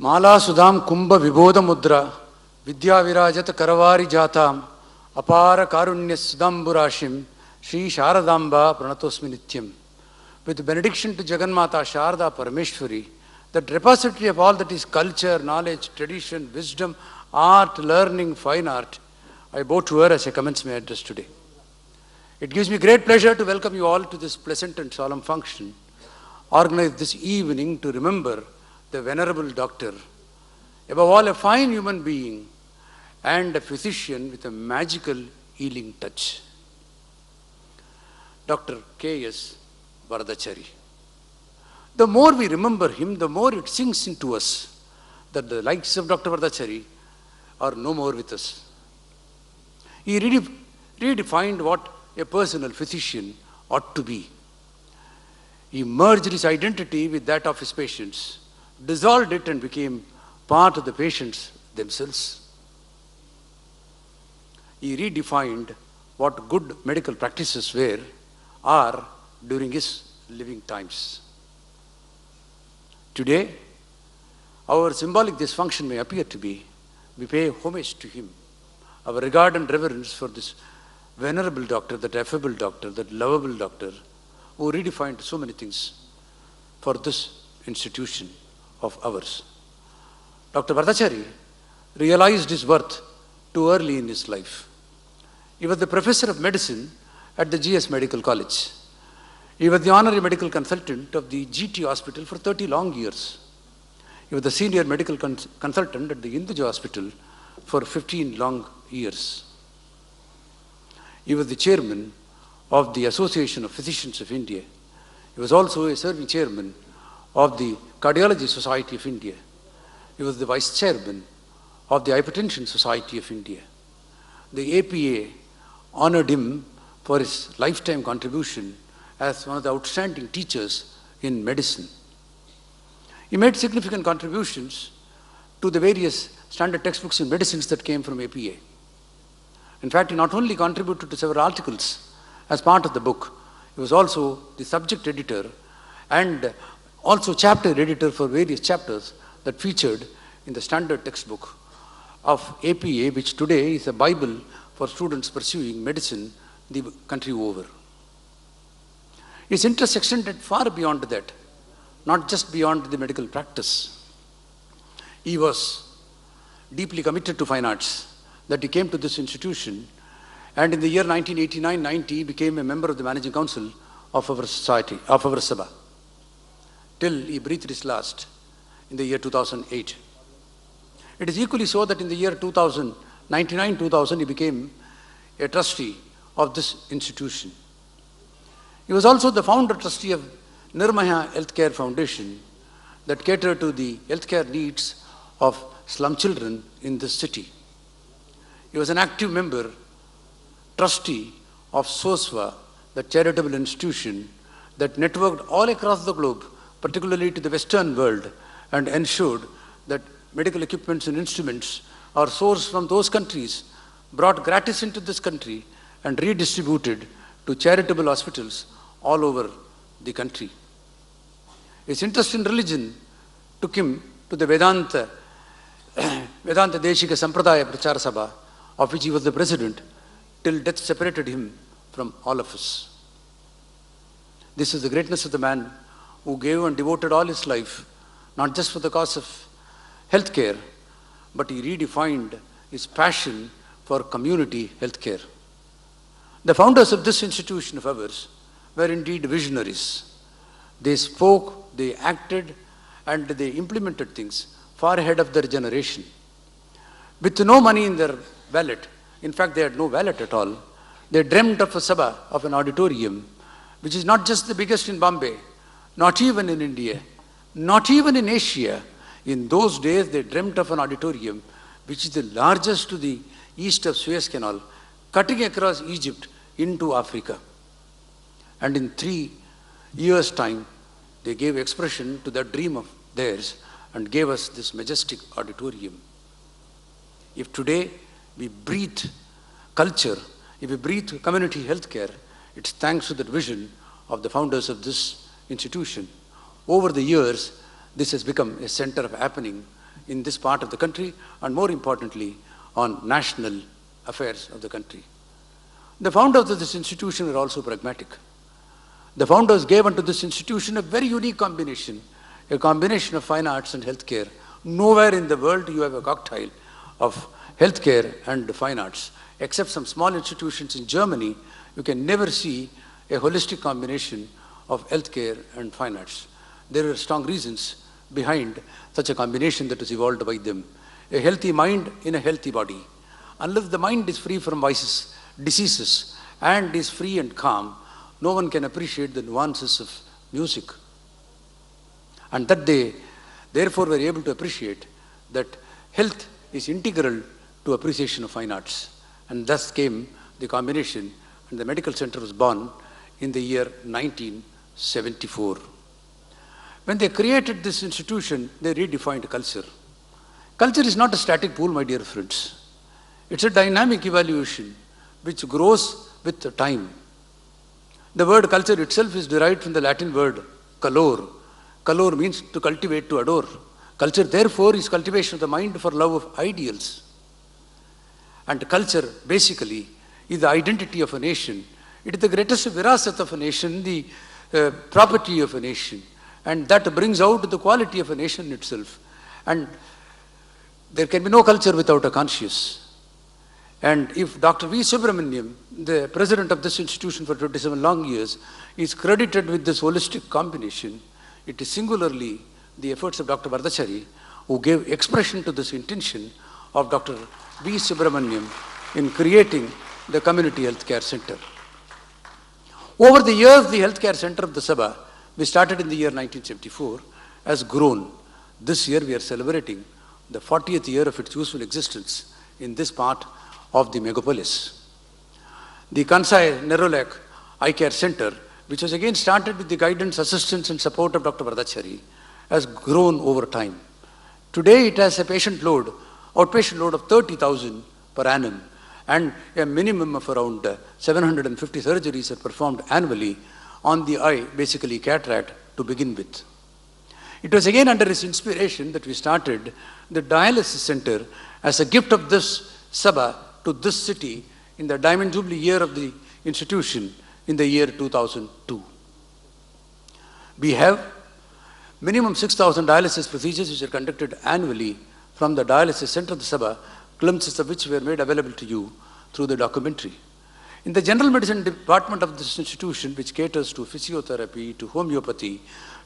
Mala Sudam Kumbha Vibodha Mudra Vidya Virajata Karavari Jatam Apara Karunya Sudamburashim Sri Sharadamba Pranatosmi Nityam. With benediction to Jagannatha Sharda Parameshwari, that repository of all that is culture, knowledge, tradition, wisdom, art, learning, fine art, I bow to her as I commence my address today. It gives me great pleasure to welcome you all to this pleasant and solemn function, organized this evening to remember the venerable doctor, above all a fine human being and a physician with a magical healing touch. Dr. K.S. Varadachari. The more we remember him, the more it sinks into us that the likes of Dr. Varadachari are no more with us. He redefined what a personal physician ought to be. He merged his identity with that of his patients, dissolved it and became part of the patients themselves. He redefined what good medical practices were, are during his living times. Today, our symbolic this function may appear to be, we pay homage to him, our regard and reverence for this venerable doctor, that affable doctor, that lovable doctor, who redefined so many things for this institution of ours. Dr. Varadachari realized his worth too early in his life. He was the professor of medicine at the GS Medical College. He was the honorary medical consultant of the GT Hospital for 30 long years. He was the senior medical consultant at the Hinduja Hospital for 15 long years. He was the chairman of the Association of Physicians of India. He was also a serving chairman of the Cardiology Society of India. He was the vice chairman of the Hypertension Society of India. The APA honored him for his lifetime contribution as one of the outstanding teachers in medicine. He made significant contributions to the various standard textbooks in medicines that came from APA. In fact, he not only contributed to several articles as part of the book, he was also the subject editor and also chapter editor for various chapters that featured in the standard textbook of APA, which today is a Bible for students pursuing medicine the country over. His interests extended far beyond that, not just beyond the medical practice. He was deeply committed to fine arts, that he came to this institution and in the year 1989-90 became a member of the managing council of our society, of our Sabha, till he breathed his last in the year 2008. It is equally so that in the year 1999-2000 he became a trustee of this institution. He was also the founder trustee of Nirmaya Healthcare Foundation that catered to the healthcare needs of slum children in this city. He was an active member, trustee of SOSVA, the charitable institution that networked all across the globe, particularly to the Western world, and ensured that medical equipments and instruments are sourced from those countries, brought gratis into this country, and redistributed to charitable hospitals all over the country. His interest in religion took him to the Vedanta Deshika Sampradaya Prachara Sabha, of which he was the president, till death separated him from all of us. This is the greatness of the man who gave and devoted all his life, not just for the cause of healthcare, but he redefined his passion for community healthcare. The founders of this institution of ours were indeed visionaries. They spoke, they acted, and they implemented things far ahead of their generation. With no money in their wallet, in fact they had no wallet at all, they dreamt of a sabha, of an auditorium, which is not just the biggest in Bombay, not even in India, not even in Asia. In those days they dreamt of an auditorium which is the largest to the east of Suez Canal, cutting across Egypt into Africa. And in 3 years' time, they gave expression to that dream of theirs and gave us this majestic auditorium. If today we breathe culture, if we breathe community healthcare, it's thanks to that vision of the founders of this institution. Over the years, this has become a center of happening in this part of the country and more importantly on national affairs of the country. The founders of this institution were also pragmatic. The founders gave unto this institution a very unique combination, a combination of fine arts and healthcare. Nowhere in the world you have a cocktail of healthcare and fine arts. Except some small institutions in Germany, you can never see a holistic combination of healthcare and fine arts. There are strong reasons behind such a combination that was evolved by them. A healthy mind in a healthy body. Unless the mind is free from vices, diseases, and is free and calm, no one can appreciate the nuances of music. And that they therefore were able to appreciate that health is integral to appreciation of fine arts. And thus came the combination, and the medical center was born in the year 1974. When they created this institution, they redefined culture. Culture is not a static pool, my dear friends. It's a dynamic evaluation which grows with time. The word culture itself is derived from the Latin word calor. Calor means to cultivate, to adore. Culture, therefore, is cultivation of the mind for love of ideals. And culture, basically, is the identity of a nation. It is the greatest virasat of a nation, the property of a nation. And that brings out the quality of a nation itself. And there can be no culture without a conscience. And if Dr. V. Subramaniam, the president of this institution for 27 long years, is credited with this holistic combination, it is singularly the efforts of Dr. Vardachari who gave expression to this intention of Dr. V. Subramaniam in creating the Community Healthcare Center. Over the years, the Healthcare Center of the Sabha, we started in the year 1974, has grown. This year we are celebrating the 40th year of its useful existence in this part of the megapolis. The Kansai Nerolac Eye Care Center, which was again started with the guidance, assistance and support of Dr. Vardachari, has grown over time. Today it has a outpatient load of 30,000 per annum, and a minimum of around 750 surgeries are performed annually on the eye, basically cataract, to begin with. It was again under his inspiration that we started the dialysis center as a gift of this Sabha to this city in the Diamond Jubilee year of the institution in the year 2002. We have minimum 6,000 dialysis procedures which are conducted annually from the dialysis center of the Sabha, glimpses of which were made available to you through the documentary. In the general medicine department of this institution, which caters to physiotherapy, to homeopathy,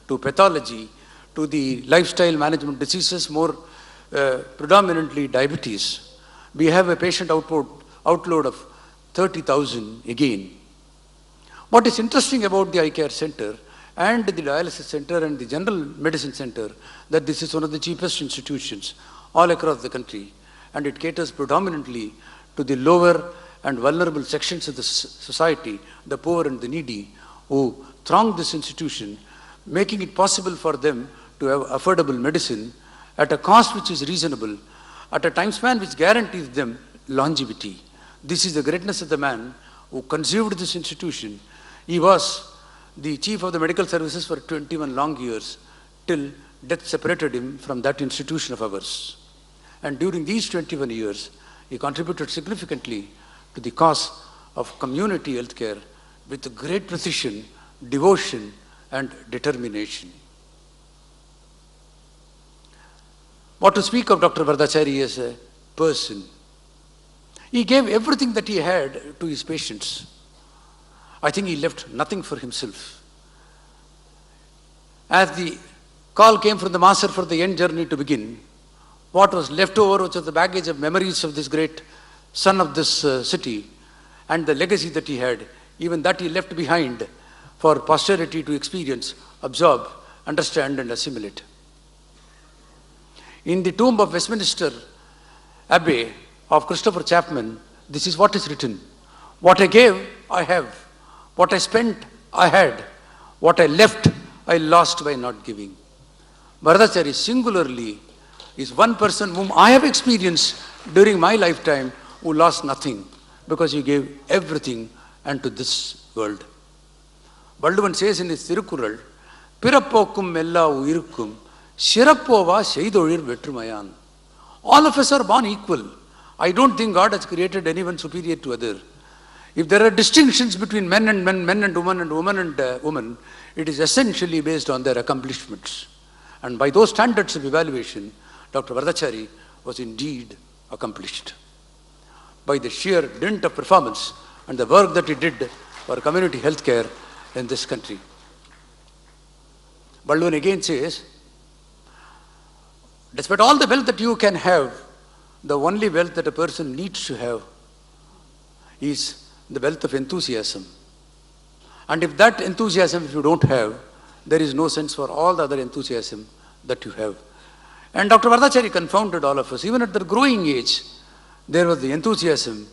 to pathology, to the lifestyle management diseases, more predominantly diabetes, we have a patient outload of 30,000 again. What is interesting about the eye care center and the dialysis center and the general medicine center, that this is one of the cheapest institutions all across the country, and it caters predominantly to the lower and vulnerable sections of the society, the poor and the needy, who throng this institution, making it possible for them to have affordable medicine at a cost which is reasonable, at a time span which guarantees them longevity. This is the greatness of the man who conceived this institution. He was the chief of the medical services for 21 long years, till death separated him from that institution of ours. And during these 21 years, he contributed significantly to the cause of community healthcare with great precision, devotion, and determination. What to speak of Dr. Vardachari as a person? He gave everything that he had to his patients. I think he left nothing for himself. As the call came from the master for the end journey to begin, what was left over, which was the baggage of memories of this great son of this city, and the legacy that he had, even that he left behind for posterity to experience, absorb, understand, and assimilate. In the tomb of Westminster Abbey of Christopher Chapman, this is what is written: what I gave, I have. What I spent, I had. What I left, I lost by not giving. Vardachari singularly is one person whom I have experienced during my lifetime who lost nothing, because he gave everything unto this world. Balduvan says in his Tirukkural, Pirappokkum ella uyirukkum Shirappova Seidolir Vetrumayan. All of us are born equal. I don't think God has created anyone superior to other. If there are distinctions between men and men, men and women and woman, it is essentially based on their accomplishments. And by those standards of evaluation, Dr. Vardachari was indeed accomplished. By the sheer dint of performance and the work that he did for community health care in this country. Baldwin again says, despite all the wealth that you can have, the only wealth that a person needs to have is the wealth of enthusiasm. And if that enthusiasm, if you don't have, there is no sense for all the other enthusiasm that you have. And Dr. Vardachari confounded all of us. Even at the growing age, there was the enthusiasm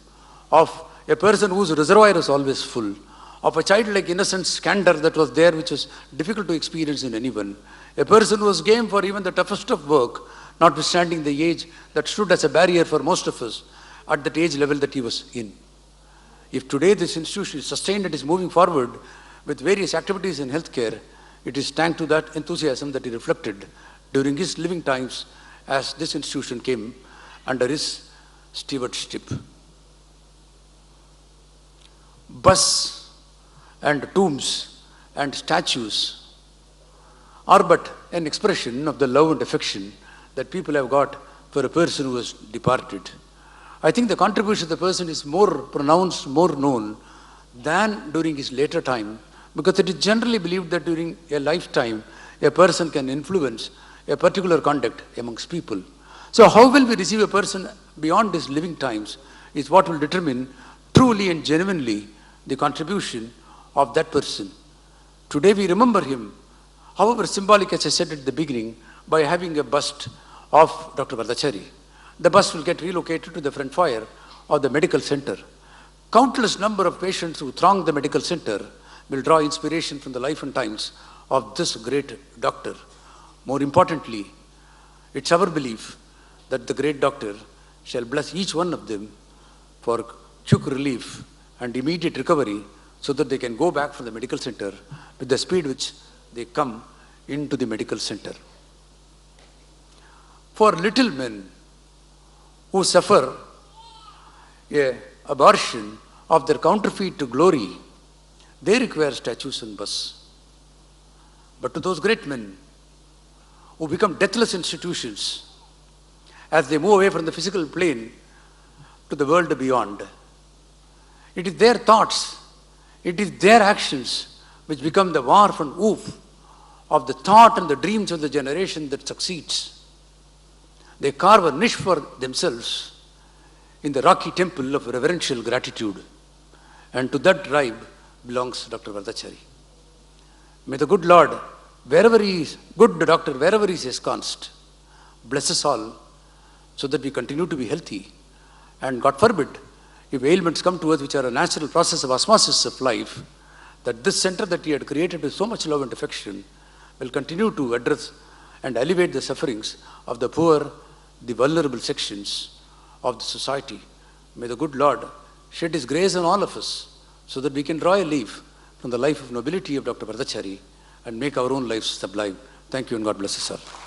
of a person whose reservoir was always full, of a childlike innocence, candor that was there, which was difficult to experience in anyone. A person who was game for even the toughest of work, notwithstanding the age that stood as a barrier for most of us at that age level that he was in. If today this institution is sustained and is moving forward with various activities in healthcare, it is thanks to that enthusiasm that he reflected during his living times as this institution came under his stewardship. Busts and tombs and statues are but an expression of the love and affection that people have got for a person who has departed. I think the contribution of the person is more pronounced, more known than during his later time, because it is generally believed that during a lifetime, a person can influence a particular conduct amongst people. So how will we receive a person beyond his living times is what will determine truly and genuinely the contribution of that person. Today we remember him, however symbolic, as I said at the beginning, by having a bust of Dr. Vardachari. The bust will get relocated to the front foyer of the medical center. Countless number of patients who throng the medical center will draw inspiration from the life and times of this great doctor. More importantly, it's our belief that the great doctor shall bless each one of them for quick relief and immediate recovery so that they can go back from the medical center with the speed which they come into the medical center. For little men who suffer an abortion of their counterfeit to glory, they require statues and busts. But to those great men who become deathless institutions as they move away from the physical plane to the world beyond, it is their thoughts, it is their actions which become the warp and woof of the thought and the dreams of the generation that succeeds. They carve a niche for themselves in the rocky temple of reverential gratitude. And to that tribe belongs Dr. Vardachari. May the good Lord, wherever he is, good doctor, wherever he is ensconced, bless us all so that we continue to be healthy. And God forbid, if ailments come to us which are a natural process of osmosis of life, that this center that he had created with so much love and affection will continue to address and alleviate the sufferings of the poor, the vulnerable sections of the society. May the good Lord shed his grace on all of us so that we can draw a leaf from the life of nobility of Dr. Vardachari and make our own lives sublime. Thank you and God bless us all.